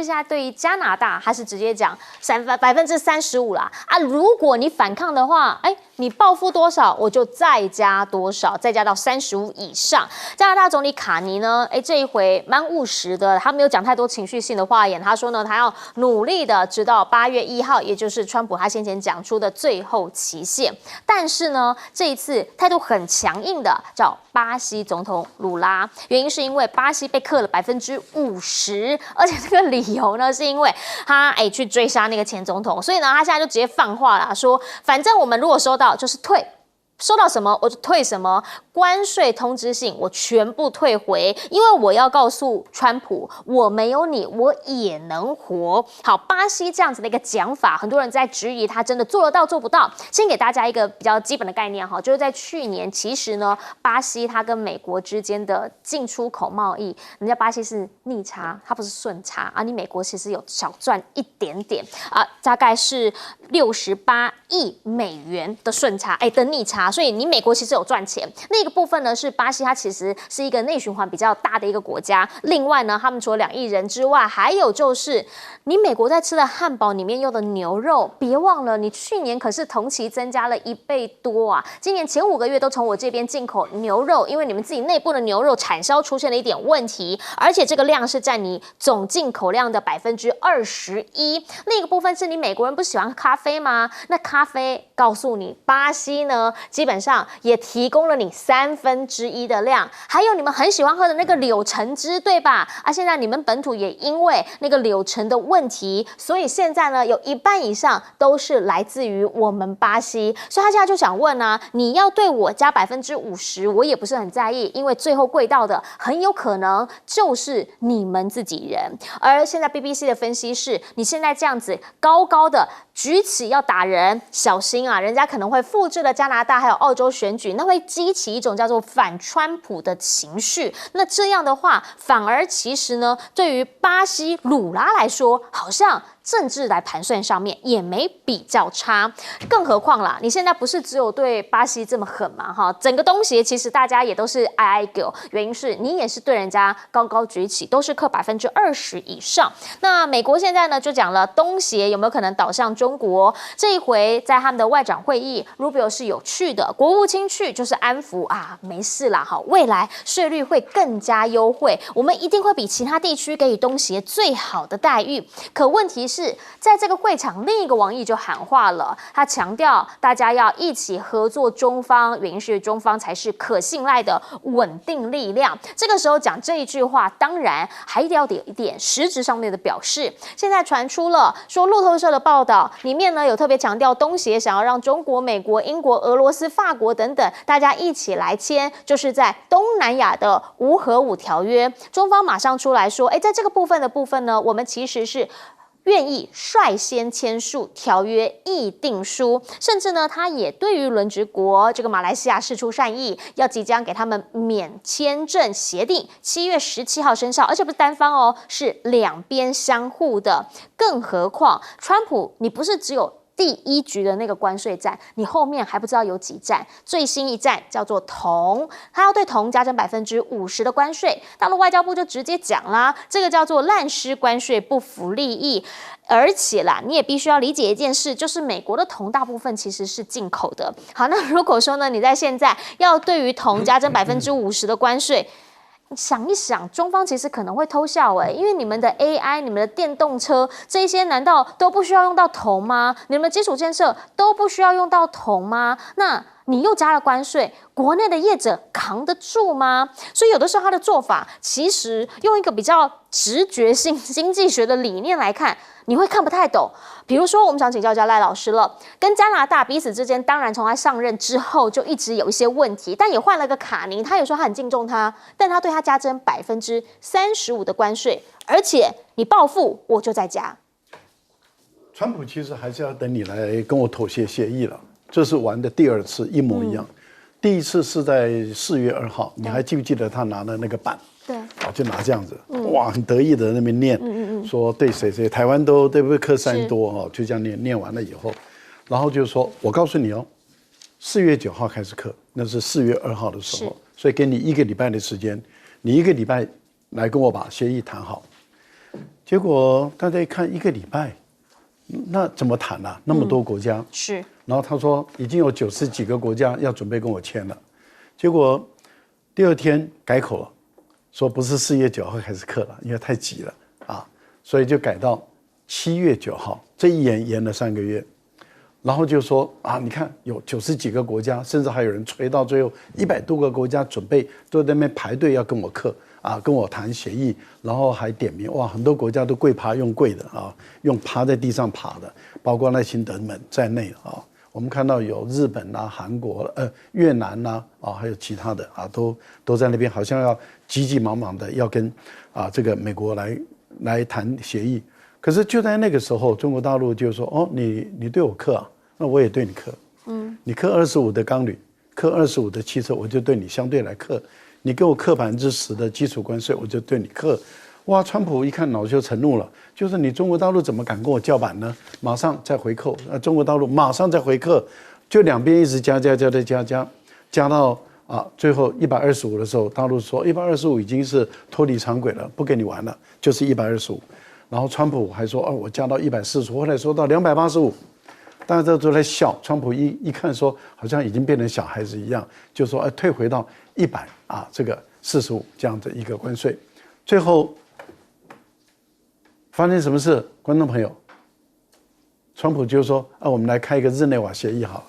现在对于加拿大，他是直接讲35%啦啊！如果你反抗的话，你报复多少，我就再加多少，再加到35以上。加拿大总理卡尼呢，这一回蛮务实的，他没有讲太多情绪性的话眼，他说呢，他要努力的直到8月1号，也就是川普他先前讲出的最后期限。但是呢，这一次态度很强硬的叫巴西总统鲁拉，原因是因为巴西被课了50%，而且这个理由呢，是因为他去追杀那个前总统，所以呢，他现在就直接放话啦，说反正我们如果收到就是退。收到什么我就退什么，关税通知信我全部退回，因为我要告诉川普，我没有你我也能活。好，巴西这样子的一个讲法，很多人在质疑他真的做得到做不到。先给大家一个比较基本的概念哈，就是在去年，其实呢，巴西它跟美国之间的进出口贸易，人家巴西是逆差，它不是顺差啊，你美国其实有小赚一点点啊，大概是68亿美元的顺差，的逆差。所以你美国其实有赚钱，那个部分呢是巴西，它其实是一个内循环比较大的一个国家。另外呢，他们除了2亿人之外，还有就是你美国在吃的汉堡里面用的牛肉，别忘了你去年可是同期增加了1倍多啊！今年前5个月都从我这边进口牛肉，因为你们自己内部的牛肉产销出现了一点问题，而且这个量是占你总进口量的21%。另一个部分是你美国人不喜欢咖啡吗？那咖啡告诉你，巴西呢？基本上也提供了你1/3的量，还有你们很喜欢喝的那个柳橙汁，对吧？啊，现在你们本土也因为那个柳橙的问题，所以现在呢有1半以上都是来自于我们巴西，所以他现在就想问啊，你要对我加50%，我也不是很在意，因为最后贵到的很有可能就是你们自己人。而现在 BBC 的分析是，你现在这样子高高的举起要打人，小心啊，人家可能会复制了加拿大还有澳洲选举，那会激起一种叫做反川普的情绪。那这样的话，反而其实呢，对于巴西鲁拉来说，好像政治来盘算上面也没比较差。更何况啦，你现在不是只有对巴西这么狠嘛，哈，整个东协其实大家也都是哀哀叫，原因是你也是对人家高高举起，都是克20%以上。那美国现在呢就讲了，东协有没有可能倒向中国？这一回在他们的外长会议 ，Rubio 是有去的，国务卿去就是安抚啊，没事啦，哈，未来税率会更加优惠，我们一定会比其他地区给予东协最好的待遇。可问题是在这个会场，另一个王毅就喊话了，他强调大家要一起合作中方，原因是中方才是可信赖的稳定力量。这个时候讲这一句话，当然还要有一点实质上面的表示。现在传出了说路透社的报道里面呢，有特别强调东协想要让中国、美国、英国、俄罗斯、法国等等大家一起来签，就是在东南亚的无核武条约。中方马上出来说，在这个部分呢，我们其实是愿意率先签署条约议定书，甚至呢，他也对于轮值国这个马来西亚释出善意，要即将给他们免签证协定，7月17号生效，而且不是单方哦，是两边相互的。更何况，川普你不是只有第1局的那个关税战，你后面还不知道有几站，最新一站叫做铜，他要对铜加征50%的关税。大陆外交部就直接讲啦，这个叫做滥施关税，不符利益。而且啦，你也必须要理解一件事，就是美国的铜大部分其实是进口的。好，那如果说呢，你在现在要对于铜加征50%的关税，你想一想，中方其实可能会偷笑因为你们的 AI、你们的电动车这些难道都不需要用到铜吗？你们的基础建设都不需要用到铜吗？那你又加了关税，国内的业者扛得住吗？所以有的时候他的做法，其实用一个比较直觉性经济学的理念来看，你会看不太懂。比如说，我们想请教一下赖老师了，跟加拿大彼此之间，当然从他上任之后就一直有一些问题，但也换了个卡尼，他也说他很敬重他，但他对他加征35%的关税，而且你报复我就再加。川普其实还是要等你来跟我妥协协议了。这是玩的第2次，一模一样。第1次是在4月2号，你还记不记得他拿的那个板？对，就拿这样子，哇，很得意的那边念，说对谁谁，台湾都对不对克3多就这样念完了以后，然后就说，我告诉你哦，4月9号开始克，那是4月2号的时候，所以给你1个礼拜的时间，你1个礼拜来跟我把协议谈好。结果大家一看1个礼拜，那怎么谈啊？那么多国家是。然后他说已经有90几个国家要准备跟我签了，结果第2天改口了，说不是4月9号开始课了，因为太急了啊，所以就改到7月9号，这一延了3个月。然后就说啊，你看有90几个国家，甚至还有人吹到最后100多个国家准备都在那边排队要跟我课啊，跟我谈协议，然后还点名哇，很多国家都跪爬用跪的啊，用趴在地上爬的，包括赖清德们在内啊。我们看到有日本啊、韩国、越南啊，还有其他的啊，都在那边，好像要急急忙忙的要跟这个美国来谈协议。可是就在那个时候，中国大陆就说：“哦，你对我课啊，那我也对你课。你课25的钢铝，课25的汽车，我就对你相对来课。你给我课10%的基础关税，我就对你课。”哇，川普一看恼羞成怒了，就是你中国大陆怎么敢跟我叫板呢？马上再回扣，中国大陆马上再回课，就两边一直加到最后125的时候，大陆说125已经是脱离常轨了，不跟你玩了，就是125。然后川普还说我加到140，后来说到285，大家都在笑。川普一看说好像已经变成小孩子一样，就说退回到100这个45这样的一个关税。最后发生什么事？观众朋友，川普就说我们来开一个日内瓦协议好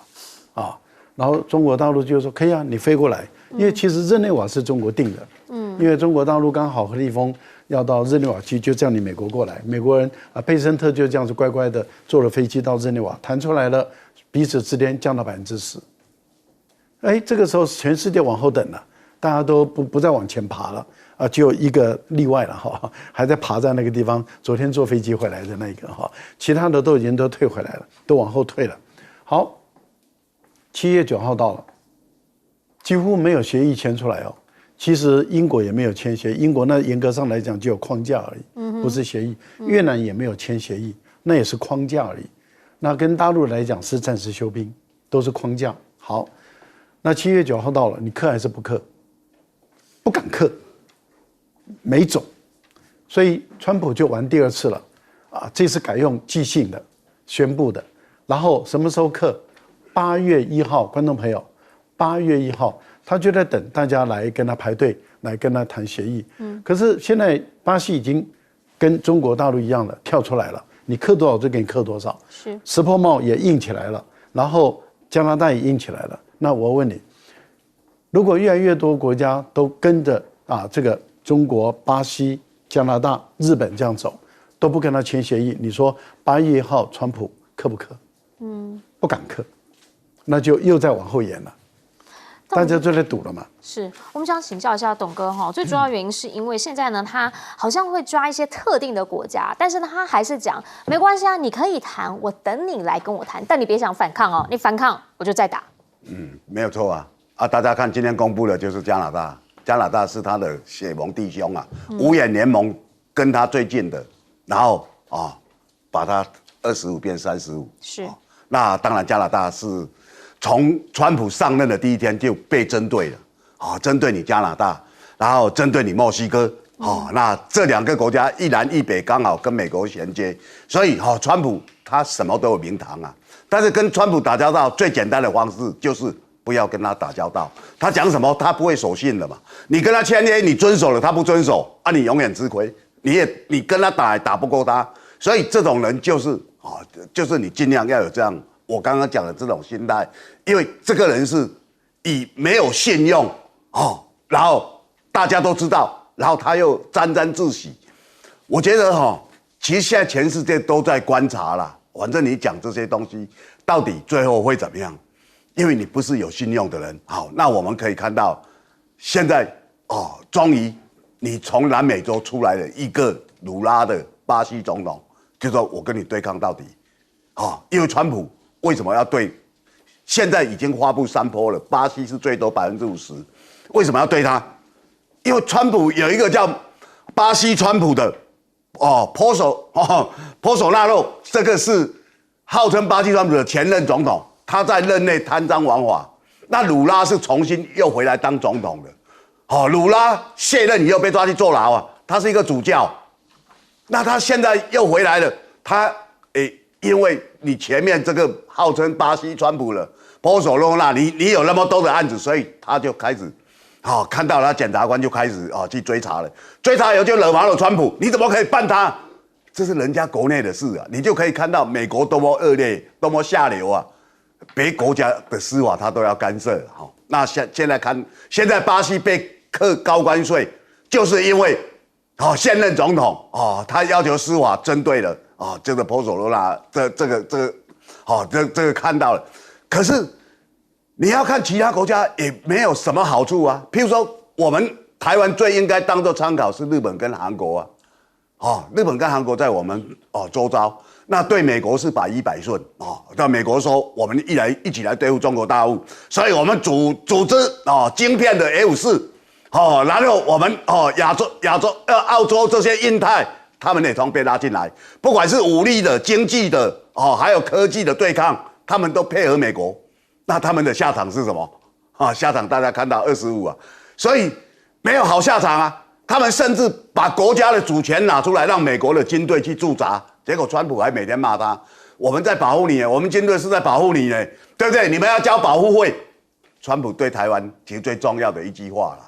了然后中国大陆就说可以啊，你飞过来，因为其实日内瓦是中国定的，因为中国大陆刚好何立峰要到日内瓦去，就叫你美国过来，美国人佩森特就这样子乖乖的坐了飞机到日内瓦，谈出来了，彼此之间降到10%。这个时候全世界往后等了，大家都不再往前爬了只有一个例外了还在爬在那个地方，昨天坐飞机回来的那个其他的都已经退回来了，都往后退了。好，7月9号到了，几乎没有协议签出来其实英国也没有签协议，英国那严格上来讲就有框架而已，不是协议。越南也没有签协议，那也是框架而已。那跟大陆来讲是暂时休兵，都是框架。好，那7月9号到了，你课还是不课？不敢课，没走，所以川普就玩第2次了这次改用即兴的宣布的，然后什么时候课？8月1号，观众朋友，8月1号。他就在等大家来跟他排队，来跟他谈协议。可是现在巴西已经跟中国大陆一样了，跳出来了，你课多少就给你课多少。是，石破茂也硬起来了，然后加拿大也硬起来了。那我问你，如果越来越多国家都跟着这个中国、巴西、加拿大、日本这样走，都不跟他签协议，你说8月1号川普课不课？不敢课，那就又再往后延了。大家就在赌了嘛。是我们想请教一下董哥最主要原因是因为现在呢，他好像会抓一些特定的国家，但是呢，他还是讲没关系你可以谈，我等你来跟我谈，但你别想反抗你反抗我就再打。没有错大家看今天公布的就是加拿大，加拿大是他的血盟弟兄五眼联盟跟他最近的，然后把他25变35。是，那当然加拿大是。从川普上任的第1天就被针对了，针对你加拿大，然后针对你墨西哥，那这2个国家一南一北刚好跟美国衔接，所以川普他什么都有名堂但是跟川普打交道最简单的方式就是不要跟他打交道，他讲什么他不会守信的嘛，你跟他签约你遵守了，他不遵守你永远吃亏，你跟他打也打不过他，所以这种人就是你尽量要有这样。我刚刚讲的这种心态，因为这个人是以没有信用然后大家都知道，然后他又沾沾自喜。我觉得其实现在全世界都在观察啦，反正你讲这些东西，到底最后会怎么样？因为你不是有信用的人。好，那我们可以看到，现在终于你从南美洲出来了一个鲁拉的巴西总统，就说我跟你对抗到底因为川普。为什么要对？现在已经发布3波了，巴西是最多50%。为什么要对他？因为川普有一个叫巴西川普的波索纳洛，这个是号称巴西川普的前任总统，他在任内贪赃枉法。那鲁拉是重新又回来当总统的。鲁拉卸任以后被抓去坐牢他是一个主教，那他现在又回来了，他因为你前面这个号称巴西川普了，波索洛纳，你有那么多的案子，所以他就开始，看到他检察官就开始去追查了，追查以后就惹毛了川普，你怎么可以办他？这是人家国内的事啊，你就可以看到美国多么恶劣，多么下流啊，别国家的司法他都要干涉。那现在看，现在巴西被课高关税，就是因为现任总统他要求司法针对了这个波索罗纳，这个看到了，可是你要看其他国家也没有什么好处啊。譬如说，我们台湾最应该当做参考是日本跟韩国啊，日本跟韩国在我们周遭，那对美国是百依百顺对美国说我们一起来对付中国大陆，所以我们组织晶片的 F4。然后我们亚洲、澳洲这些印太，他们也通被拉进来，不管是武力的、经济的，还有科技的对抗，他们都配合美国。那他们的下场是什么？下场大家看到25啊，所以没有好下场啊。他们甚至把国家的主权拿出来，让美国的军队去驻扎，结果川普还每天骂他：我们在保护你，我们军队是在保护你呢，对不对？你们要交保护费。川普对台湾其实最重要的一句话啦。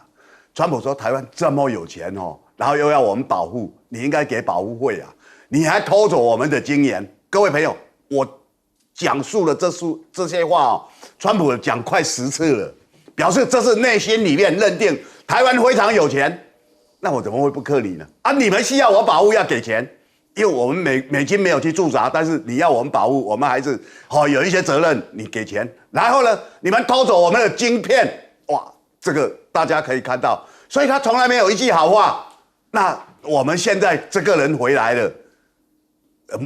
川普说：“台湾这么有钱然后又要我们保护，你应该给保护费啊！你还偷走我们的经验。”各位朋友，我讲述了这些话川普讲快10次了，表示这是内心里面认定台湾非常有钱。那我怎么会不克你呢？你们需要我保护要给钱，因为我们美军没有去驻扎，但是你要我们保护，我们还是有一些责任，你给钱。然后呢，你们偷走我们的晶片，哇！这个大家可以看到，所以他从来没有一句好话。那我们现在这个人回来了，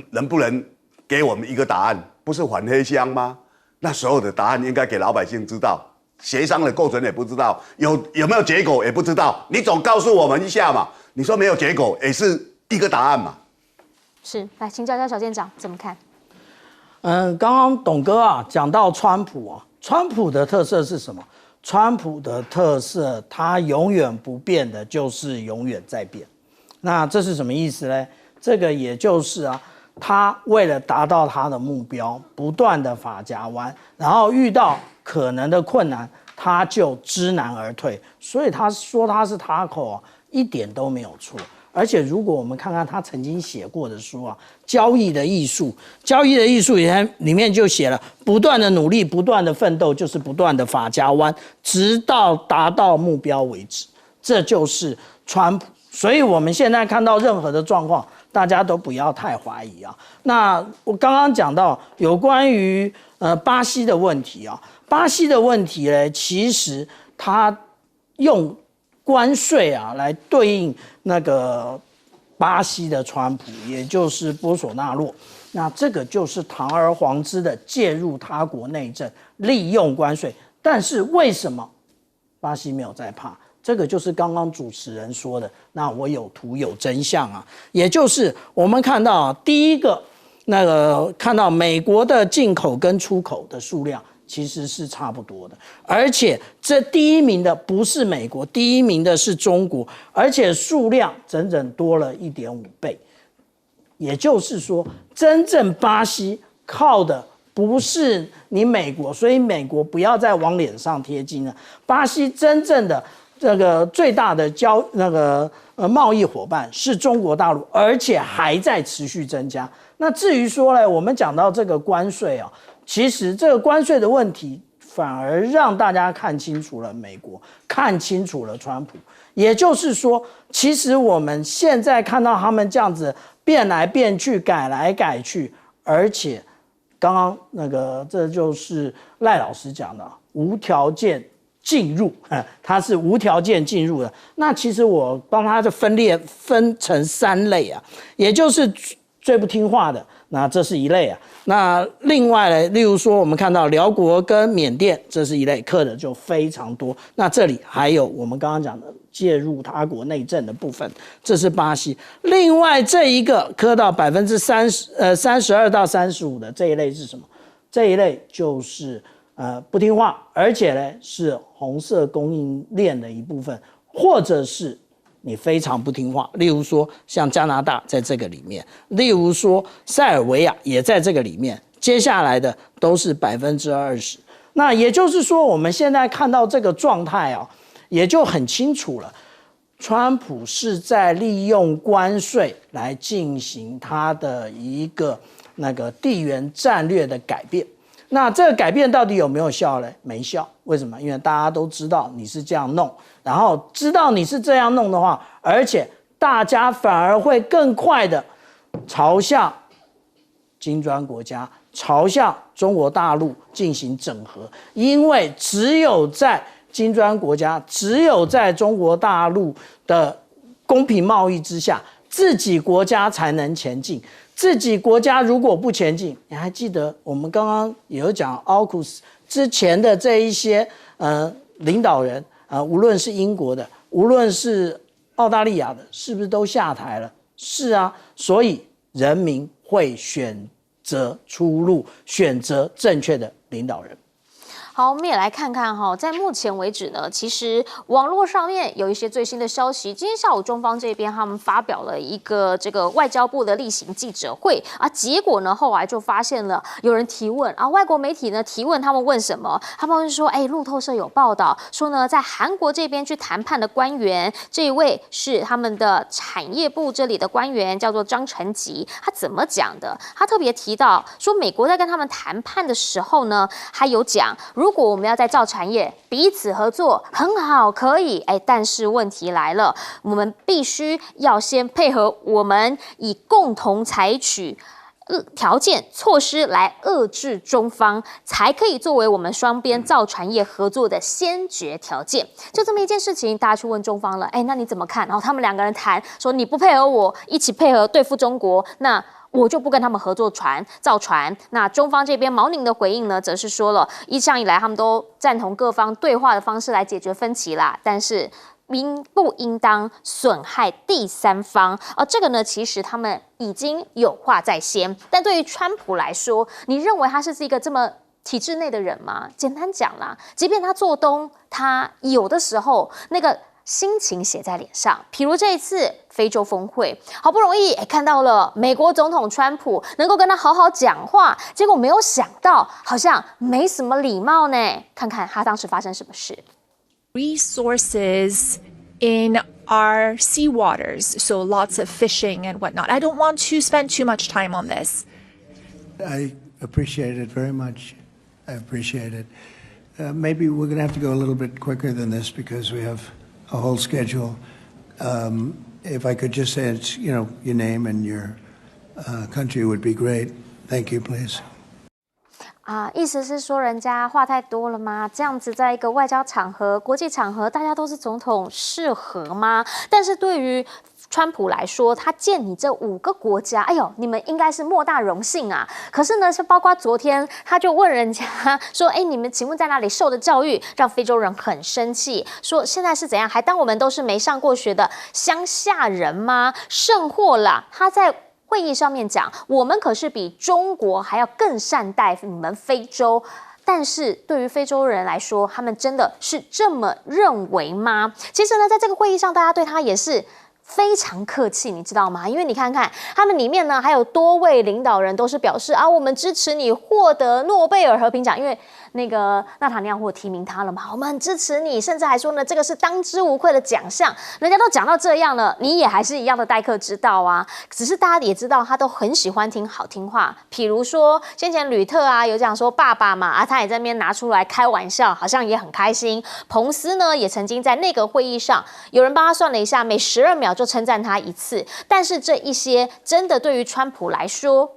能不能给我们一个答案？不是反黑箱吗？那所有的答案应该给老百姓知道，协商的过程也不知道，有没有结果也不知道。你总告诉我们一下嘛。你说没有结果，也是一个答案嘛。是，来请教一下小舰长怎么看？刚刚董哥讲到川普川普的特色是什么？川普的特色，他永远不变的就是永远在变。那这是什么意思呢？这个也就是他为了达到他的目标，不断的法夹弯，然后遇到可能的困难，他就知难而退。所以他说他是Taco一点都没有错。而且如果我们看看他曾经写过的书交易的艺术里面就写了，不断的努力，不断的奋斗，就是不断的法夹弯，直到达到目标为止。这就是川普。所以我们现在看到任何的状况，大家都不要太怀疑那我刚刚讲到有关于巴西的问题巴西的问题呢，其实他用关税来对应那个巴西的川普，也就是波索纳洛。那这个就是堂而皇之的介入他国内政，利用关税。但是为什么巴西没有在怕？这个就是刚刚主持人说的，那我有图有真相也就是我们看到第一个看到美国的进口跟出口的数量其实是差不多的，而且这第一名的不是美国，第一名的是中国，而且数量整整多了1.5倍。也就是说，真正巴西靠的不是你美国，所以美国不要再往脸上贴金了。巴西真正的这个最大的贸易伙伴是中国大陆，而且还在持续增加。那至于说呢，我们讲到这个关税其实这个关税的问题反而让大家看清楚了美国，看清楚了川普。也就是说，其实我们现在看到他们这样子变来变去，改来改去，而且刚刚这就是赖老师讲的无条件进入，它是无条件进入的。那其实我帮它就分成3类也就是最不听话的，那这是一类那另外呢，例如说我们看到辽国跟缅甸，这是一类，克的就非常多。那这里还有我们刚刚讲的介入他国内政的部分，这是巴西。另外这一个克到32%到35%的这一类是什么？这一类就是不听话，而且呢是红色供应链的一部分，或者是你非常不听话，例如说像加拿大在这个里面，例如说塞尔维亚也在这个里面，接下来的都是20%。那也就是说，我们现在看到这个状态啊，也就很清楚了。川普是在利用关税来进行他的一个地缘战略的改变。那这个改变到底有没有效呢？没效。为什么？因为大家都知道你是这样弄，然后知道你是这样弄的话，而且大家反而会更快的朝向金砖国家，朝向中国大陆进行整合，因为只有在金砖国家，只有在中国大陆的公平贸易之下，自己国家才能前进。自己国家如果不前进，你还记得我们刚刚也有讲AUKUS之前的这一些领导人无论是英国的，无论是澳大利亚的，是不是都下台了？是啊，所以人民会选择出路，选择正确的领导人。好，我们也来看看哈，在目前为止呢，其实网络上面有一些最新的消息。今天下午中方这边他们发表了一个这个外交部的例行记者会啊，结果呢后来就发现了有人提问啊，外国媒体呢提问他们问什么？他们说，路透社有报道说呢，在韩国这边去谈判的官员，这一位是他们的产业部这里的官员，叫做张成吉。他怎么讲的？他特别提到说，美国在跟他们谈判的时候呢，还有讲如果我们要在造船业彼此合作很好，可以，但是问题来了，我们必须要先配合，我们以共同采取条件措施来遏制中方，才可以作为我们双边造船业合作的先决条件。就这么一件事情，大家去问中方了，那你怎么看？然后他们两个人谈说，你不配合我，一起配合对付中国，那我就不跟他们合作造船。那中方这边毛宁的回应呢，则是说了，一向以来他们都赞同各方对话的方式来解决分歧啦，但是不应当损害第三方。这个呢，其实他们已经有话在先。但对于川普来说，你认为他是一个这么体制内的人吗？简单讲啦，即便他做东，他有的时候那个心情写在脸上。比如这一次非洲峰会，好不容易看到了美国总统川普能够跟他好好讲话，结果没有想到好像没什么礼貌呢。看看他当时发生什么事。Resources in our sea waters, so lots of fishing and whatnot. I don't want to spend too much time on this. I appreciate it very much. I appreciate it. Maybe we're going to have to go a little bit quicker than this because we have a whole schedule. If I could just say it's, your name and your country would be great. Thank you, please. 意思是说人家话太多了吗？这样子在一个外交场合、国际场合，大家都是总统，适合吗？但是对于川普来说，他见你这5个国家，你们应该是莫大荣幸啊。可是呢，是包括昨天他就问人家说，你们请问在哪里受的教育，让非洲人很生气，说现在是怎样，还当我们都是没上过学的乡下人吗？甚或啦，他在会议上面讲，我们可是比中国还要更善待你们非洲。但是对于非洲人来说，他们真的是这么认为吗？其实呢，在这个会议上，大家对他也是非常客气，你知道吗？因为你看看他们里面呢，还有多位领导人都是表示我们支持你获得诺贝尔和平奖，因为那个纳塔尼亚胡提名他了嘛，我们很支持你，甚至还说呢，这个是当之无愧的奖项。人家都讲到这样了，你也还是一样的待客之道啊。只是大家也知道，他都很喜欢听好听话，比如说先前吕特有讲说爸爸嘛，他也在那边拿出来开玩笑，好像也很开心。彭斯呢，也曾经在那个会议上，有人帮他算了一下，每12秒就称赞他一次。但是这一些真的对于川普来说，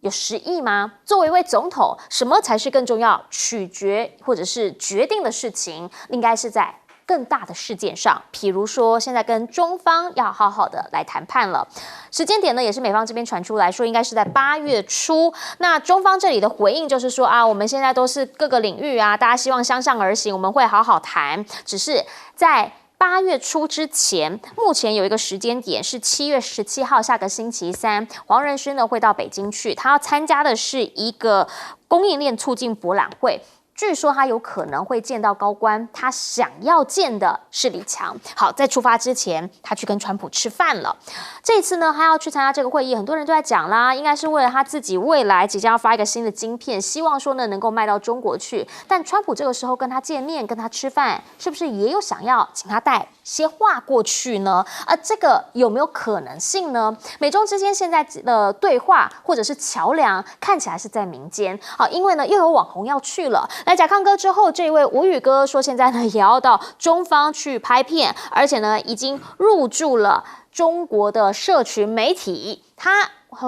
有实意吗？作为一位总统，什么才是更重要？取决或者是决定的事情，应该是在更大的事件上。比如说，现在跟中方要好好的来谈判了。时间点呢，也是美方这边传出来说，应该是在8月初。那中方这里的回应就是说我们现在都是各个领域大家希望相向而行，我们会好好谈。只是在8月初之前，目前有一个时间点是7月17号，下个星期三，黄仁勋呢会到北京去，他要参加的是一个供应链促进博览会。据说他有可能会见到高官，他想要见的是李强。好，在出发之前，他去跟川普吃饭了。这次呢，他要去参加这个会议，很多人都在讲啦，应该是为了他自己未来即将要发一个新的晶片，希望说呢能够卖到中国去。但川普这个时候跟他见面、跟他吃饭，是不是也有想要请他带些话过去呢？这个有没有可能性呢？美中之间现在的对话或者是桥梁，看起来是在民间。好，因为呢又有网红要去了。来，甲亢哥之后，这位吴宇哥说，现在呢也要到中方去拍片，而且呢已经入驻了中国的社群媒体。他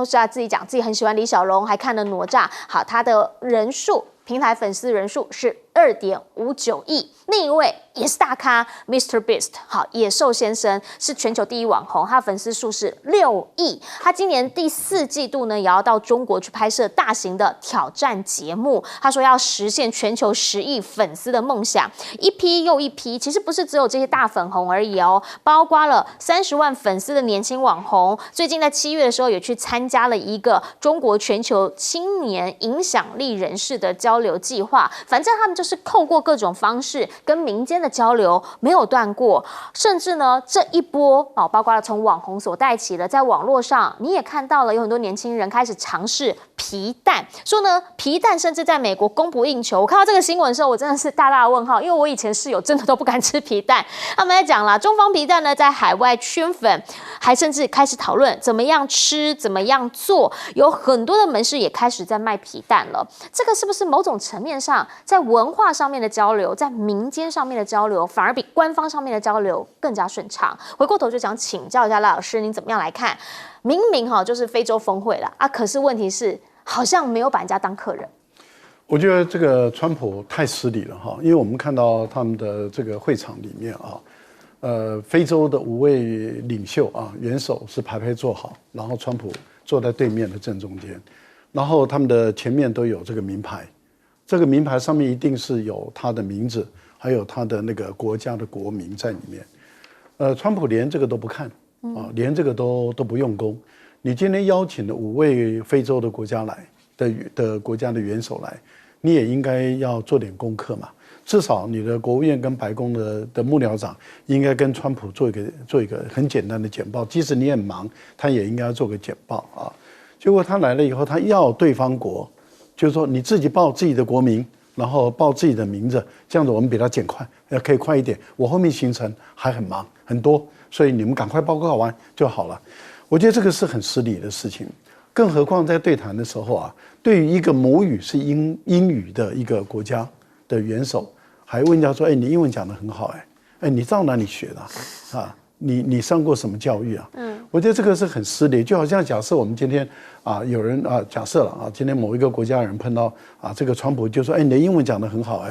是他自己讲自己很喜欢李小龙，还看了哪吒。好，他的人数平台粉丝人数是2.59亿。另一位也是大咖 Mr. Beast， 好，野兽先生是全球第一网红，他的粉丝数是6亿。他今年第4季度呢，也要到中国去拍摄大型的挑战节目。他说要实现全球10亿粉丝的梦想，一批又一批。其实不是只有这些大粉红而已哦，包括了30万粉丝的年轻网红。最近在7月的时候，也去参加了一个中国全球青年影响力人士的交流计划。反正他们就是透过各种方式跟民间的交流没有断过，甚至呢这一波包括了从网红所带起的，在网络上你也看到了有很多年轻人开始尝试皮蛋，说呢皮蛋甚至在美国供不应求。我看到这个新闻的时候，我真的是大大的问号，因为我以前室友真的都不敢吃皮蛋。他们在讲啦，中方皮蛋呢在海外圈粉，还甚至开始讨论怎么样吃、怎么样做，有很多的门市也开始在卖皮蛋了。这个是不是某种层面上，在文化上面的交流，在民间上面的交流，反而比官方上面的交流更加顺畅？回过头就想请教一下赖老师，您怎么样来看？明明就是非洲峰会了啊，可是问题是好像没有把人家当客人。我觉得这个川普太失礼了哈，因为我们看到他们的这个会场里面非洲的5位领袖元首是排排坐好，然后川普坐在对面的正中间，然后他们的前面都有这个名牌，这个名牌上面一定是有他的名字，还有他的那个国家的国名在里面。川普连这个都不看连这个都不用功。你今天邀请了5位非洲的国家来的国家的元首来，你也应该要做点功课嘛。至少你的国务院跟白宫的幕僚长应该跟川普做一个很简单的简报，即使你很忙，他也应该要做个简报结果他来了以后，他要对方国，就是说你自己报自己的国名，然后报自己的名字，这样子我们比他简快，可以快一点。我后面行程还很忙很多，所以你们赶快报告完就好了。我觉得这个是很失礼的事情，更何况在对谈的时候对于一个母语是英语的一个国家的元首，还问人家说，你英文讲得很好，你到哪里学的你上过什么教育我觉得这个是很失礼，就好像假设我们今天有人假设了今天某一个国家人碰到这个川普就说，你的英文讲得很好，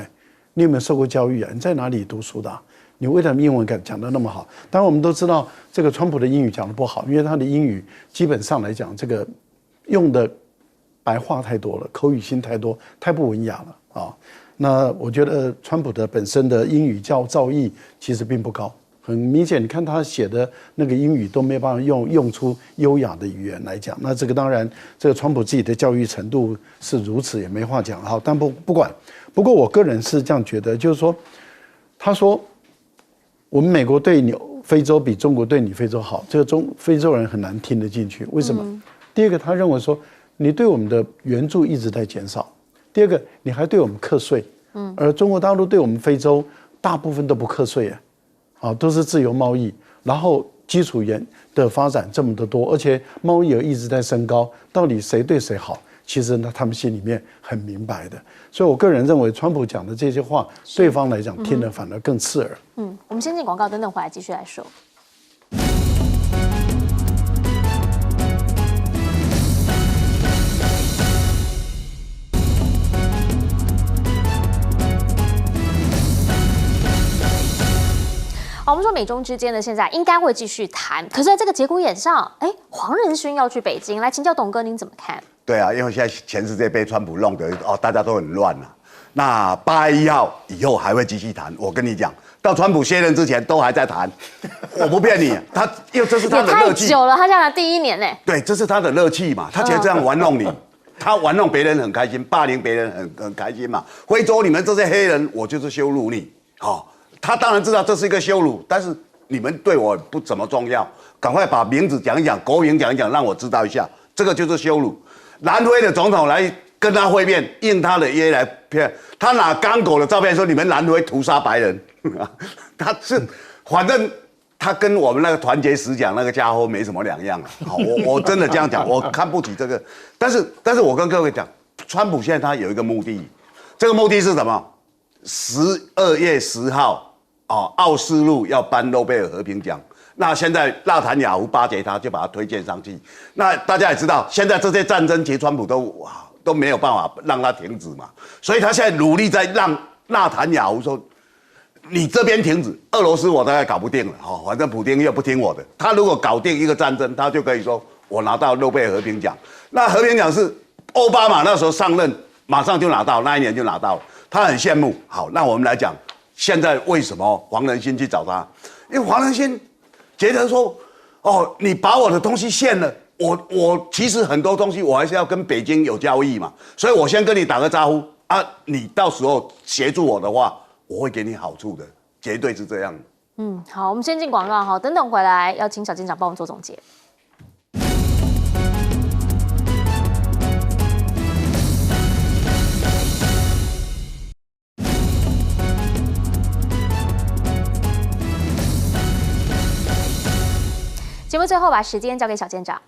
你有没有受过教育你在哪里读书的你为什么英文讲得那么好？当然我们都知道这个川普的英语讲得不好，因为他的英语基本上来讲，这个用的白话太多了，口语性太多，太不文雅了那我觉得川普的本身的英语造诣其实并不高，很明显，你看他写的那个英语都没办法用出优雅的语言来讲。那这个当然，这个川普自己的教育程度是如此，也没话讲但不管。不过我个人是这样觉得，就是说，他说我们美国对你非洲比中国对你非洲好，这个非洲人很难听得进去。为什么？第一个，他认为说你对我们的援助一直在减少；第二个，你还对我们课税，而中国大陆对我们非洲大部分都不课税都是自由贸易，然后基础的发展这么的多，而且贸易额一直在升高，到底谁对谁好？其实呢，他们心里面很明白的。所以我个人认为，川普讲的这些话，对方来讲听得反而更刺耳。我们先进广告，等等回来继续来说。好，我们说美中之间呢，现在应该会继续谈，可是在这个节骨眼上，黄仁勋要去北京，来请教董哥，您怎么看？对因为现在全世界被川普弄得大家都很乱那8月1号以后还会继续谈，我跟你讲，到川普卸任之前都还在谈，我不骗你，因为这是他的乐趣。也太久了，他现在第1年呢。对，这是他的乐趣嘛，他觉得这样玩弄你。他玩弄别人很开心，霸凌别人很开心嘛。非洲你们这些黑人，我就是羞辱你。他当然知道这是一个羞辱，但是你们对我不怎么重要，赶快把名字讲一讲，国名讲一讲，让我知道一下，这个就是羞辱。南非的总统来跟他会面，应他的约来骗他，拿刚果的照片说你们南非屠杀白人，他是反正。他跟我们那个团结十讲那个家伙没什么两样了。我真的这样讲，我看不起这个。但是我跟各位讲，川普现在他有一个目的，这个目的是什么？12月10号，奥斯陆要颁诺贝尔和平奖。那现在纳坦雅胡巴结他，就把他推荐上去。那大家也知道，现在这些战争其实川普都没有办法让他停止嘛，所以他现在努力在让纳坦雅胡说。你这边停止，俄罗斯我大概搞不定了，反正普丁又不听我的。他如果搞定一个战争，他就可以说我拿到诺贝尔和平奖。那和平奖是奥巴马那时候上任马上就拿到，那一年就拿到了，他很羡慕。好，那我们来讲，现在为什么黄仁勋去找他？因为黄仁勋觉得说，你把我的东西献了，我其实很多东西我还是要跟北京有交易嘛，所以我先跟你打个招呼啊，你到时候协助我的话。我会给你好处的，绝对是这样。好，我们先进广告哈，等等回来要请小舰长帮我们做总结。节目最后把时间交给小舰长。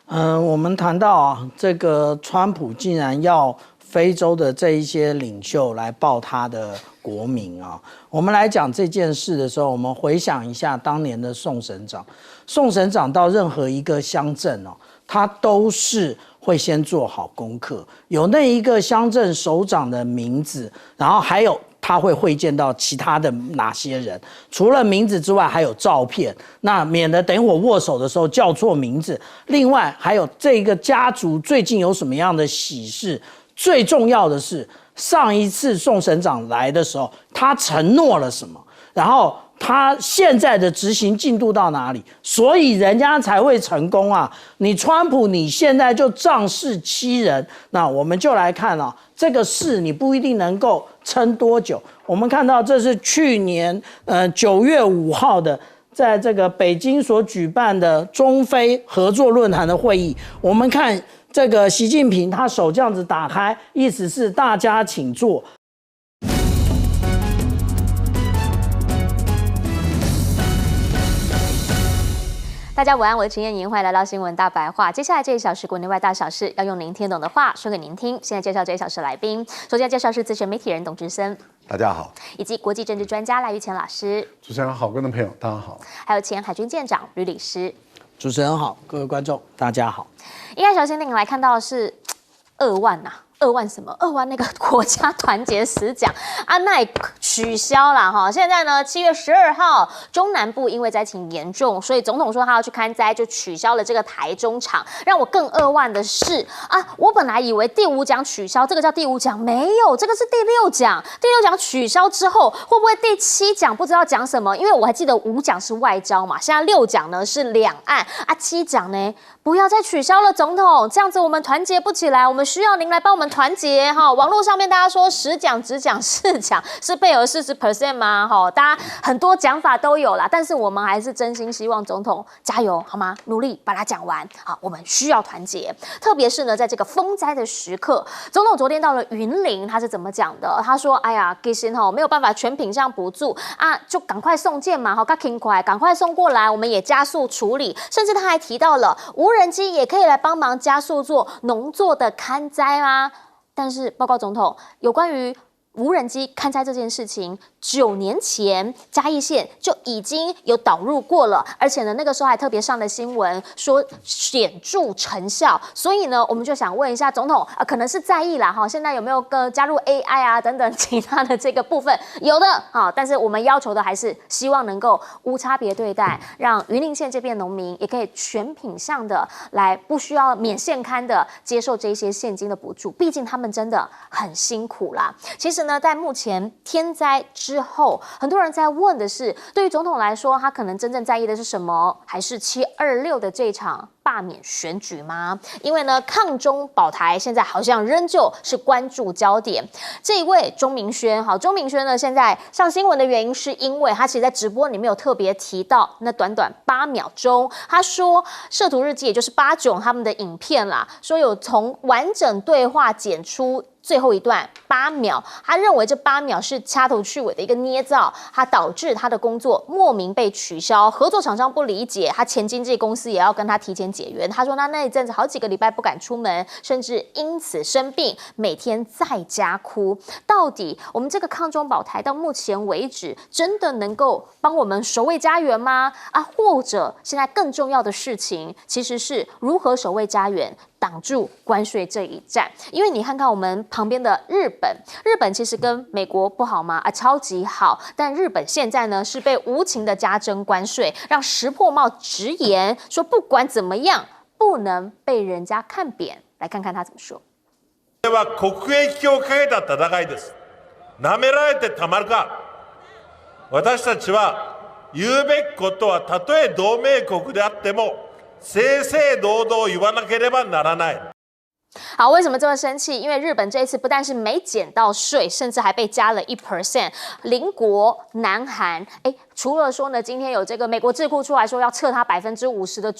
我们谈到啊，这个川普竟然要非洲的这一些领袖来报他的国民啊。我们来讲这件事的时候，我们回想一下当年的宋省长。宋省长到任何一个乡镇哦，他都是会先做好功课，有那一个乡镇首长的名字，然后还有他会会见到其他的哪些人，除了名字之外还有照片，那免得等一会儿握手的时候叫错名字。另外还有这个家族最近有什么样的喜事。最重要的是，上一次宋省长来的时候，他承诺了什么，然后他现在的执行进度到哪里，所以人家才会成功啊！你川普你现在就仗势欺人，那我们就来看啊，这个事你不一定能够撑多久。我们看到这是去年9月5号的。在这个北京所举办的中非合作论坛的会议，我们看这个习近平他手这样子打开，意思是大家请坐。大家午安，我是陈燕莹，欢迎来到新闻大白话。接下来这1小时国内外大小事，要用您听懂的话说给您听。现在介绍这1小时来宾，首先介绍是资深媒体人董志森，大家好，以及国际政治专家赖玉乾老师。主持人好，观众朋友大家好。还有前海军舰长吕礼师。主持人好，各位观众大家好。一开始先令来看到的是2万呐。2万什么？2万那个国家团结10奖啊，那也取消了哈。现在呢，7月12号，中南部因为灾情严重，所以总统说他要去勘灾，就取消了这个台中场。让我更2万的是啊，我本来以为第5奖取消，这个叫第5奖，没有，这个是第6奖。第6奖取消之后，会不会第7奖不知道讲什么？因为我还记得5奖是外交嘛，现在6奖呢是两岸啊，7奖呢不要再取消了，总统，这样子我们团结不起来，我们需要您来帮我们团结哈。网络上面大家说10奖只讲4奖，是配合40% 吗？哈，大家很多讲法都有啦，但是我们还是真心希望总统加油好吗？努力把它讲完。好，我们需要团结，特别是呢，在这个风灾的时刻，总统昨天到了云林，他是怎么讲的？他说：“哎呀，其实没有办法全品项补助啊，就赶快送件嘛，赶快送过来，我们也加速处理。甚至他还提到了无人机也可以来帮忙加速做农作的勘灾吗？但是报告总统，有关于无人机勘灾这件事情，9年前嘉义县就已经有导入过了，而且呢，那个时候还特别上了新闻，说显著成效。所以呢，我们就想问一下总统，可能是在意啦哈，现在有没有加入 AI 啊等等其他的这个部分？有的哈，但是我们要求的还是希望能够无差别对待，让云林县这边农民也可以全品项的来，不需要免现勘的接受这些现金的补助，毕竟他们真的很辛苦啦。其实呢。呢，在目前天灾之后，很多人在问的是，对于总统来说，他可能真正在意的是什么？还是726的这场罢免选举吗？因为呢，抗中保台现在好像仍旧是关注焦点。这一位钟明轩，好，钟明轩呢，现在上新闻的原因是因为他其实在直播里面有特别提到，那短短8秒钟，他说摄图日记也就是8囧他们的影片啦，说有从完整对话剪出最后一段8秒，他认为这8秒是掐头去尾的一个捏造，他导致他的工作莫名被取消，合作厂商不理解，他前经纪公司也要跟他提前解约。他说他那一阵子好几个礼拜不敢出门，甚至因此生病，每天在家哭。到底我们这个抗中保台到目前为止，真的能够帮我们守卫家园吗？或者现在更重要的事情，其实是如何守卫家园？挡住关税这一战，因为你看看我们旁边的日本，日本其实跟美国不好吗？超级好，但日本现在呢是被无情的加征关税，让石破茂直言说，不管怎么样，不能被人家看扁。来看看他怎么说。これは国益をかけた戦いです。舐められてたまるか。私たちは言うべきことはたとえ同盟国であっても。正々堂々言わなければならない。好，为什么这么生气？因为日本这一次不但是没减到税，甚至还被加了1%。邻国南韩，除了说呢，今天有这个美国智库出来说要撤他50%的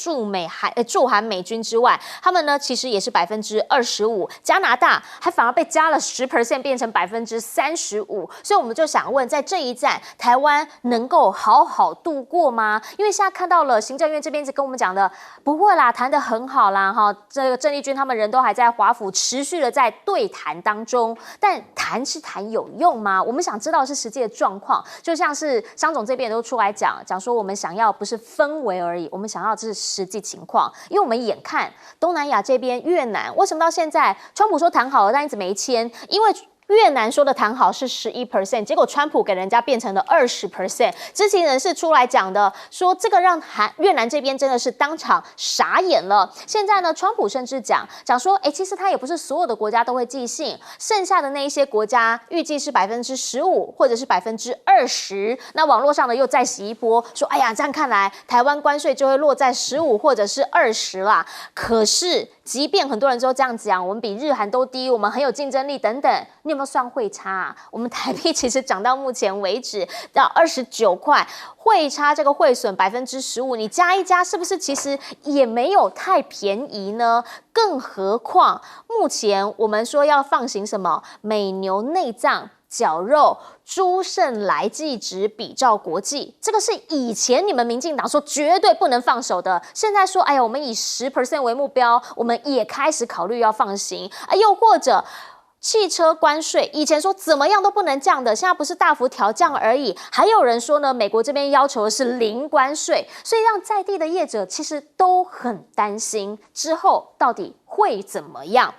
驻韩美军之外，他们呢其实也是25%。加拿大还反而被加了10%，变成35%。所以我们就想问，在这一战，台湾能够好好度过吗？因为现在看到了行政院这边一直跟我们讲的，不会啦，谈得很好啦，哈，这个郑丽君他们人都还在华府持续的在对谈当中，但谈是谈有用吗？我们想知道的是实际的状况，就像是商总这边也都出来讲说，我们想要不是氛围而已，我们想要的是实际情况，因为我们眼看东南亚这边越南，为什么到现在川普说谈好了，但一直没签？因为越南说的谈好是11%，结果川普给人家变成了20%。知情人士出来讲的，说这个让越南这边真的是当场傻眼了。现在呢，川普甚至讲说，其实他也不是所有的国家都会寄信，剩下的那一些国家预计是15%或者是20%。那网络上呢又再洗一波，说哎呀，这样看来台湾关税就会落在15%或者是20%啦。可是即便很多人都这样讲，我们比日韩都低，我们很有竞争力等等，你有没有算汇差啊？我们台币其实涨到目前为止到29块，汇差这个汇损15%，你加一加，是不是其实也没有太便宜呢？更何况目前我们说要放行什么美牛内脏、绞肉、猪肾来计值比照国际，这个是以前你们民进党说绝对不能放手的，现在说哎呀，我们以10% 为目标，我们也开始考虑要放行啊，又或者汽车关税，以前说怎么样都不能降的，现在不是大幅调降而已。还有人说呢，美国这边要求的是零关税，所以让在地的业者其实都很担心之后到底会怎么样。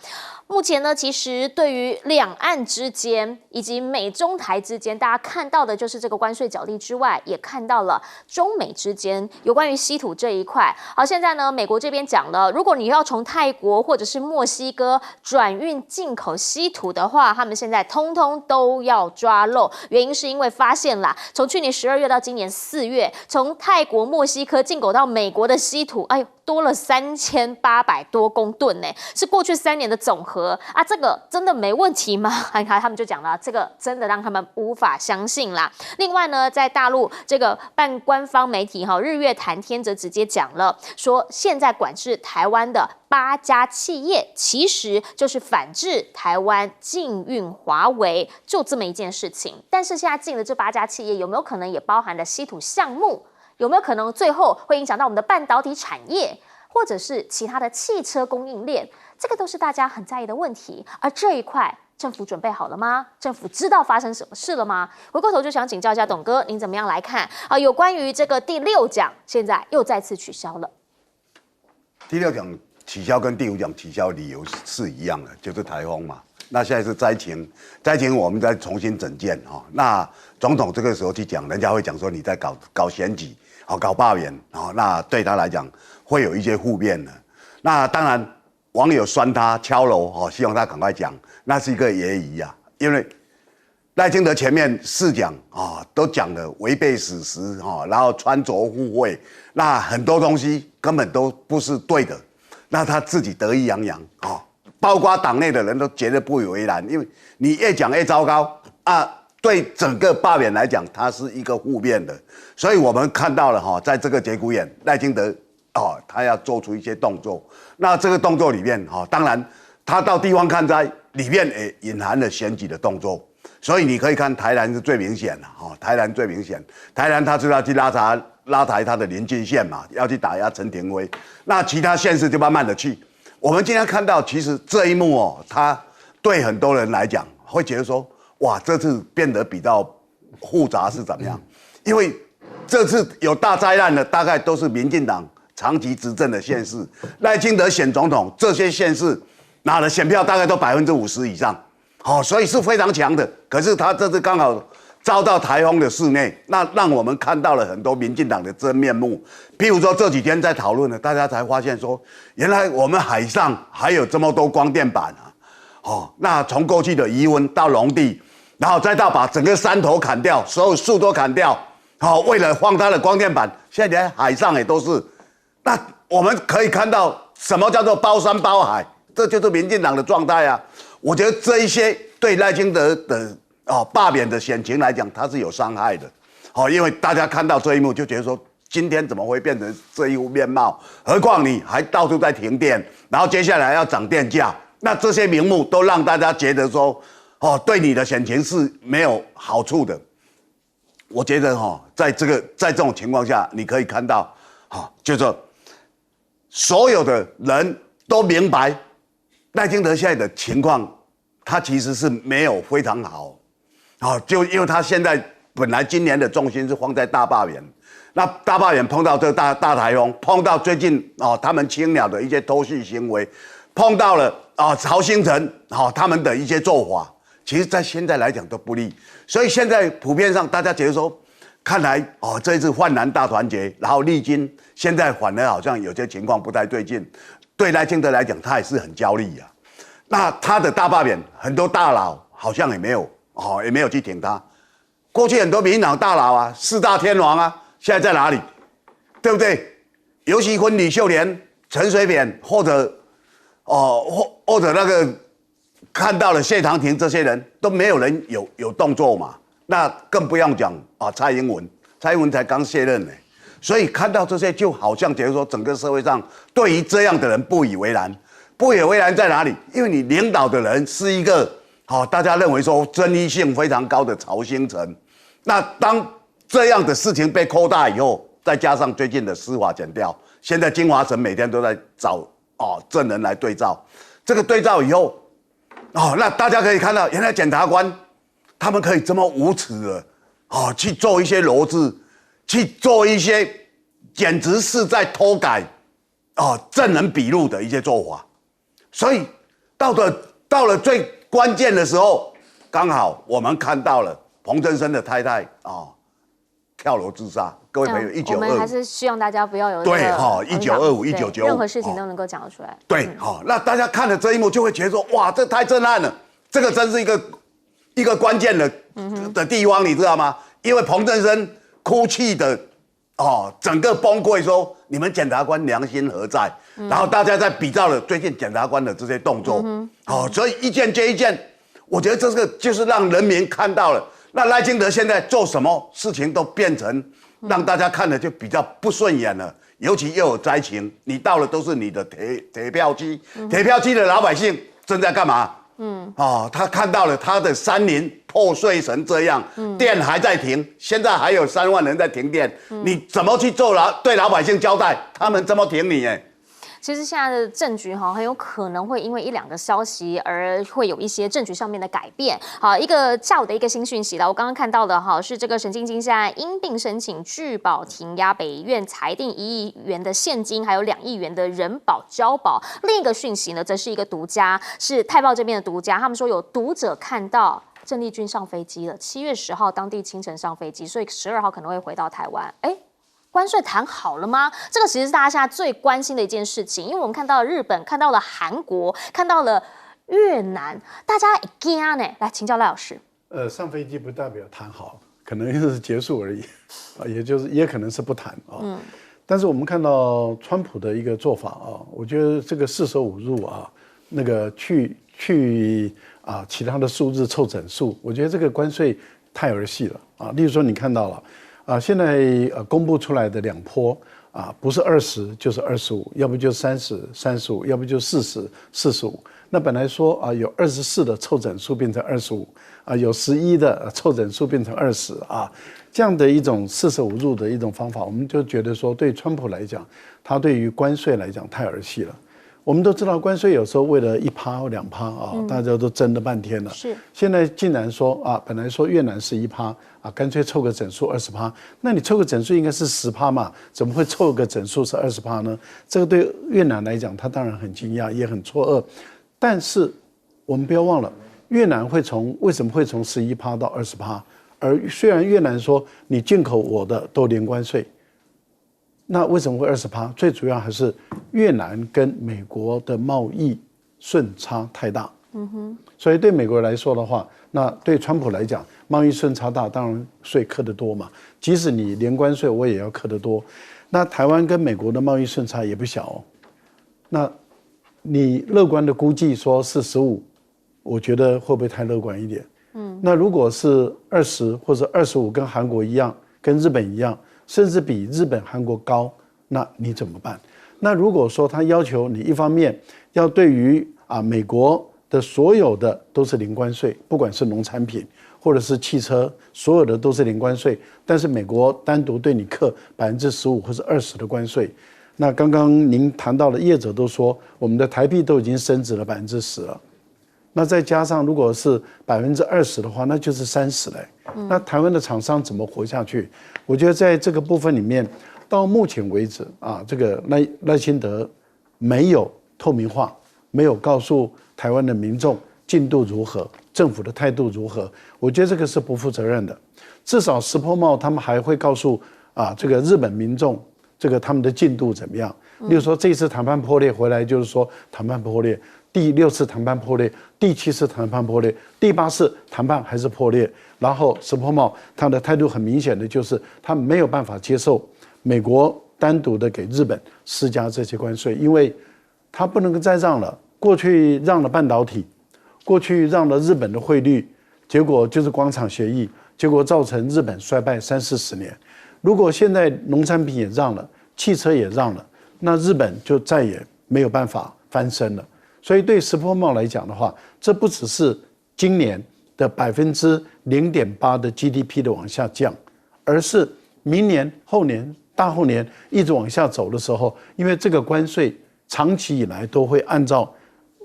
目前呢，其实对于两岸之间以及美中台之间，大家看到的就是这个关税角力之外，也看到了中美之间有关于稀土这一块。好，现在呢，美国这边讲了，如果你要从泰国或者是墨西哥转运进口稀土的话，他们现在通通都要抓漏。原因是因为发现啦，从去年12月到今年4月，从泰国、墨西哥进口到美国的稀土，哎呦，多了3800多公吨呢，是过去3年的总和啊！这个真的没问题吗？他们就讲了，这个真的让他们无法相信啦。另外呢，在大陆这个半官方媒体日月谈天则直接讲了，说现在管制台湾的8家企业，其实就是反制台湾禁运华为，就这么一件事情。但是现在禁的这8家企业，有没有可能也包含了稀土项目？有没有可能最后会影响到我们的半导体产业，或者是其他的汽车供应链？这个都是大家很在意的问题。而这一块，政府准备好了吗？政府知道发生什么事了吗？回过头就想请教一下董哥，您怎么样来看啊？有关于这个第6奖，现在又再次取消了。第6奖取消跟第5奖取消理由是一样的，就是台风嘛。那现在是灾情我们再重新整建哈。那总统这个时候去讲，人家会讲说你在搞选举，搞罢免，那对他来讲会有一些负面的。那当然网友酸他敲锣，希望他赶快讲，那是一个揶揄啊。因为赖清德前面4讲都讲了违背史实然后穿着附会，那很多东西根本都不是对的，那他自己得意洋洋包括党内的人都觉得不以为然，因为你越讲越糟糕对整个罢免来讲，它是一个负面的，所以我们看到了在这个节骨眼，赖清德他要做出一些动作。那这个动作里面当然他到地方看灾里面也隐含了选举的动作，所以你可以看台南是最明显的台南最明显，台南他是要去拉抬他的邻近县嘛，要去打压陈廷辉，那其他县市就慢慢的去。我们今天看到，其实这一幕他对很多人来讲会觉得说，哇，这次变得比较复杂是怎么样？因为这次有大灾难的，大概都是民进党长期执政的县市，赖清德选总统，这些县市拿的选票大概都50%以上，所以是非常强的。可是他这次刚好遭到台风的肆虐，那让我们看到了很多民进党的真面目。譬如说这几天在讨论的，大家才发现说，原来我们海上还有这么多光电板那从过去的渔温到农地，然后再到把整个山头砍掉，所有树都砍掉，为了放它的光电板，现在连海上也都是。那我们可以看到什么叫做包山包海，这就是民进党的状态啊。我觉得这一些对赖清德的罢免的选情来讲，它是有伤害的。因为大家看到这一幕就觉得说，今天怎么会变成这一副面貌？何况你还到处在停电，然后接下来要涨电价，那这些名目都让大家觉得说，对你的选情是没有好处的。我觉得在这种情况下，你可以看到就是说所有的人都明白赖清德现在的情况，他其实是没有非常好就因为他现在本来今年的重心是放在大罢免，那大罢免碰到这个大台风，碰到最近他们青鸟的一些偷袭行为，碰到了曹兴诚他们的一些做法，其实在现在来讲都不利，所以现在普遍上大家觉得说，看来这一次泛蓝大团结，然后历经现在反而好像有些情况不太对劲，对赖清德来讲他也是很焦虑啊。那他的大罢免，很多大佬好像也没有去挺他。过去很多民进党大佬啊，4大天王啊，现在在哪里？对不对？尤其跟李秀莲、陈水扁，或者那个看到了谢长廷这些人，都没有人有动作嘛。那更不用讲蔡英文才刚卸任呢。所以看到这些，就好像觉得说，整个社会上对于这样的人不以为然。不以为然在哪里？因为你领导的人是一个大家认为说争议性非常高的曹兴诚，那当这样的事情被扩大以后，再加上最近的司法检调，现在金华城每天都在找证人来对照，这个对照以后那大家可以看到，原来检察官他们可以这么无耻的去做一些骡子，去做一些简直是在偷改证人笔录的一些做法。所以到了最关键的时候，刚好我们看到了彭真生的太太跳楼自杀。各位朋友，1925，我们还是希望大家不要有对1925、1995，任何事情都能够讲得出来。对那大家看了这一幕就会觉得说，哇，这太震撼了，这个真是一个关键的地方，你知道吗？因为彭真生哭泣的整个崩溃说，你们检察官良心何在？然后大家在比照了最近检察官的这些动作，所以一件接一件，我觉得这个就是让人民看到了，那赖清德现在做什么事情都变成让大家看了就比较不顺眼了，尤其又有灾情，你到了都是你的铁票机，铁票机的老百姓正在干嘛？他看到了他的山林破碎成这样，电还在停，现在还有3万人在停电，你怎么去对老百姓交代？他们怎么挺你？其实现在的政局很有可能会因为1-2个消息而会有一些政局上面的改变。好，一个下午的一个新讯息了，我刚刚看到的是这个沈晶晶现在因病申请拒保停押，北院裁定1亿元的现金，还有2亿元的人保交保。另一个讯息呢，则是一个独家，是泰报这边的独家，他们说有读者看到郑丽君上飞机了，7月10号当地清晨上飞机，所以12号可能会回到台湾。关税谈好了吗？这个其实是大家现在最关心的一件事情，因为我们看到了日本，看到了韩国，看到了越南，大家一惊呢。来请教赖老师。上飞机不代表谈好，可能是结束而已，也可能是不谈啊。但是我们看到川普的一个做法啊，我觉得这个四舍五入啊，那个去其他的数字凑整数，我觉得这个关税太儿戏了啊。例如说你看到了现在公布出来的2波不是20就是25，要不就30、35，要不就40、45。那本来说有24的凑整数变成25有11的凑整数变成20这样的一种四舍五入的一种方法，我们就觉得说对川普来讲，他对于关税来讲太儿戏了。我们都知道关税有时候为了1%或2%大家都争了半天了。是，现在竟然说本来说越南是1%干脆凑个整数20%，那你凑个整数应该是10%嘛，怎么会凑个整数是20%呢？这个对越南来讲，他当然很惊讶，也很错愕。但是我们不要忘了，越南为什么会从11%到20%？而虽然越南说你进口我的都零关税，那为什么会20%？最主要还是越南跟美国的贸易顺差太大。所以对美国来说的话，那对川普来讲，贸易顺差大，当然税课得多嘛。即使你零关税，我也要课得多。那台湾跟美国的贸易顺差也不小那你乐观的估计说是15，我觉得会不会太乐观一点？那如果是20或者25，跟韩国一样，跟日本一样，甚至比日本、韩国高，那你怎么办？那如果说他要求你一方面要对于美国的所有的都是零关税，不管是农产品或者是汽车，所有的都是零关税，但是美国单独对你课15%或者20%的关税。那刚刚您谈到的业者都说，我们的台币都已经升值了10%了。那再加上如果是20%的话，那就是30%嘞。那台湾的厂商怎么活下去？我觉得在这个部分里面，到目前为止这个赖清德没有透明化，没有告诉台湾的民众进度如何，政府的态度如何，我觉得这个是不负责任的。至少石破茂他们还会告诉这个日本民众这个他们的进度怎么样。例如说这一次谈判破裂回来，就是说谈判破裂。第6次谈判破裂，第7次谈判破裂，第8次谈判还是破裂。然后石破茂他的态度很明显的就是他没有办法接受美国单独的给日本施加这些关税，因为他不能再让了。过去让了半导体，过去让了日本的汇率，结果就是广场协议，结果造成日本衰败30-40年。如果现在农产品也让了，汽车也让了，那日本就再也没有办法翻身了。所以对石破茂来讲的话，这不只是今年的0.8%的 GDP 的往下降，而是明年、后年、大后年一直往下走的时候，因为这个关税长期以来都会按照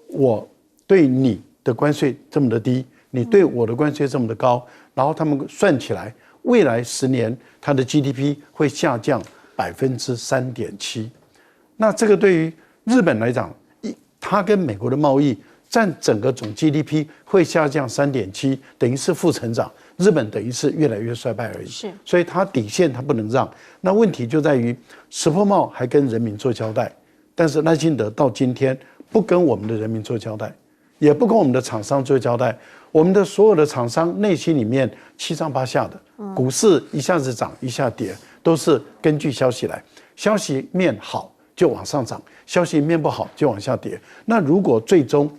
我对你的关税这么的低，你对我的关税这么的高，然后他们算起来，未来10年它的 GDP 会下降3.7%。那这个对于日本来讲，它跟美国的贸易占整个总 GDP 会下降3.7%，等于是负成长。日本等于是越来越衰败而已。是，所以它底线它不能让。那问题就在于石破茂还跟人民做交代，但是赖清德到今天不跟我们的人民做交代，也不跟我们的厂商做交代。我们的所有的厂商内心里面七上八下的，股市一下子涨一下跌，都是根据消息来，消息面好就往上涨，消息面不好就往下跌。那如果最终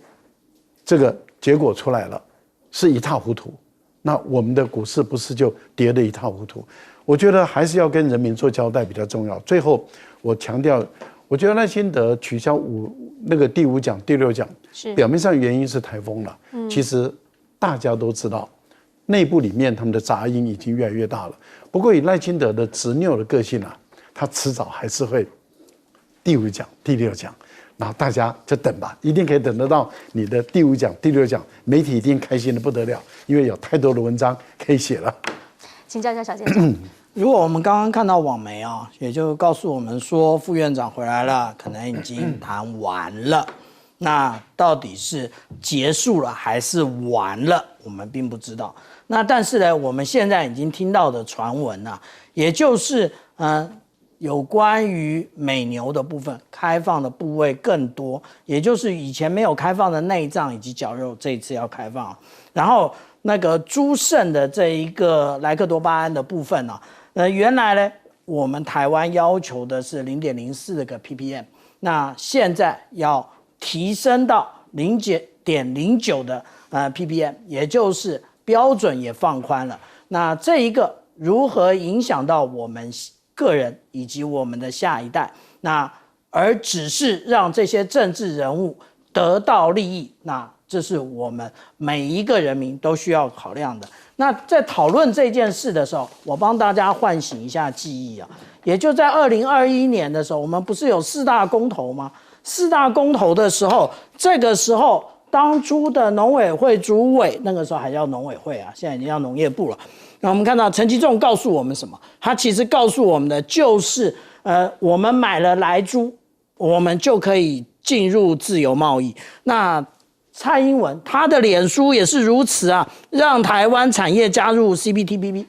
这个结果出来了，是一塌糊涂，那我们的股市不是就跌得一塌糊涂？我觉得还是要跟人民做交代比较重要。最后我强调，我觉得赖清德取消第5奖、第6奖，表面上原因是台风了，其实大家都知道，内部里面他们的杂音已经越来越大了。不过以赖清德的执拗的个性他迟早还是会第5奖、第6奖，然后大家就等吧，一定可以等得到你的第5奖、第6奖，媒体一定开心的不得了，因为有太多的文章可以写了。请教一下小姐长。如果我们刚刚看到网媒也就告诉我们说副院长回来了，可能已经谈完了。那到底是结束了还是完了，我们并不知道。那但是呢，我们现在已经听到的传闻也就是有关于美牛的部分开放的部位更多，也就是以前没有开放的内脏以及绞肉，这一次要开放。然后那个猪肾的这一个莱克多巴胺的部分啊，原来呢我们台湾要求的是0.04个 ppm， 那现在要提升到0.09的ppm， 也就是标准也放宽了。那这一个如何影响到我们个人以及我们的下一代？那而只是让这些政治人物得到利益，那这是我们每一个人民都需要考量的。那在讨论这件事的时候，我帮大家唤醒一下记忆啊，也就在2021年的时候，我们不是有4大公投吗？4大公投的时候，这个时候当初的农委会主委，那个时候还叫农委会啊，现在已经叫农业部了。那我们看到陈其仲告诉我们什么？他其实告诉我们的就是，我们买了莱猪，我们就可以进入自由贸易。那蔡英文他的脸书也是如此啊，让台湾产业加入 CPTPP，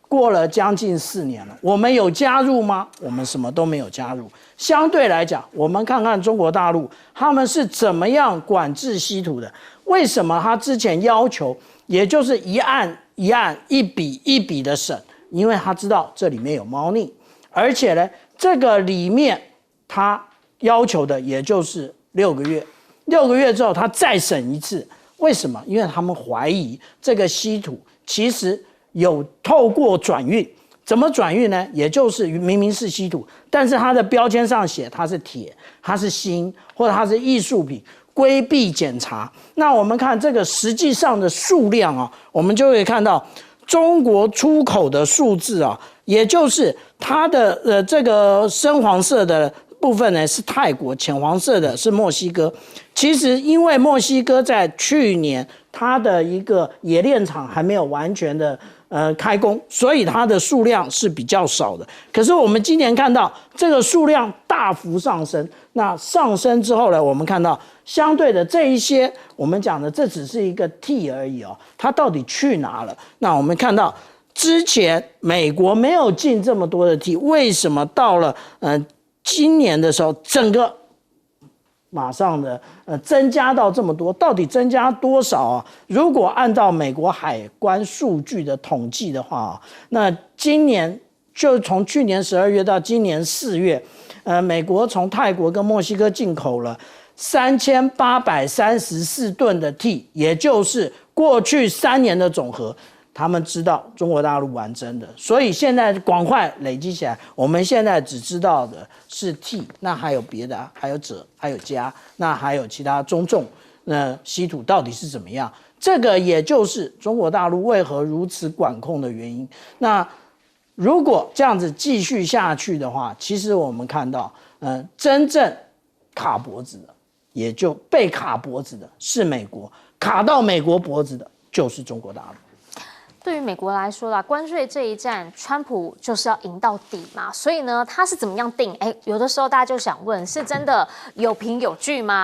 过了将近4年了，我们有加入吗？我们什么都没有加入。相对来讲，我们看看中国大陆他们是怎么样管制稀土的？为什么他之前要求，也就是一案一案、一笔一笔的审？因为他知道这里面有猫腻，而且呢，这个里面他要求的也就是6个月。6个月之后，他再审一次，为什么？因为他们怀疑这个稀土其实有透过转运，怎么转运呢？也就是明明是稀土，但是它的标签上写它是铁、它是锌，或者它是艺术品，规避检查。那我们看这个实际上的数量啊，我们就会看到中国出口的数字啊，也就是它的这个深黄色的部分呢是泰国，浅黄色的是墨西哥。其实因为墨西哥在去年它的一个冶炼厂还没有完全的开工，所以它的数量是比较少的。可是我们今年看到这个数量大幅上升，那上升之后呢，我们看到相对的这一些我们讲的这只是一个 T 而已哦，它到底去哪了？那我们看到之前美国没有进这么多的 T， 为什么到了今年的时候整个马上的增加到这么多，到底增加多少啊？如果按照美国海关数据的统计的话，那今年就从去年12月到今年4月，美国从泰国跟墨西哥进口了3834吨的 T， 也就是过去3年的总和。他们知道中国大陆玩真的，所以现在赶快累积起来。我们现在只知道的是 T， 那还有别的啊，还有锗，还有镓，那还有其他中重，稀土到底是怎么样？这个也就是中国大陆为何如此管控的原因。那如果这样子继续下去的话，其实我们看到，真正卡脖子的，也就被卡脖子的是美国，卡到美国脖子的就是中国大陆。对于美国来说啦，关税这一战，川普就是要赢到底嘛，所以呢，他是怎么样定？有的时候大家就想问，是真的有凭有据吗？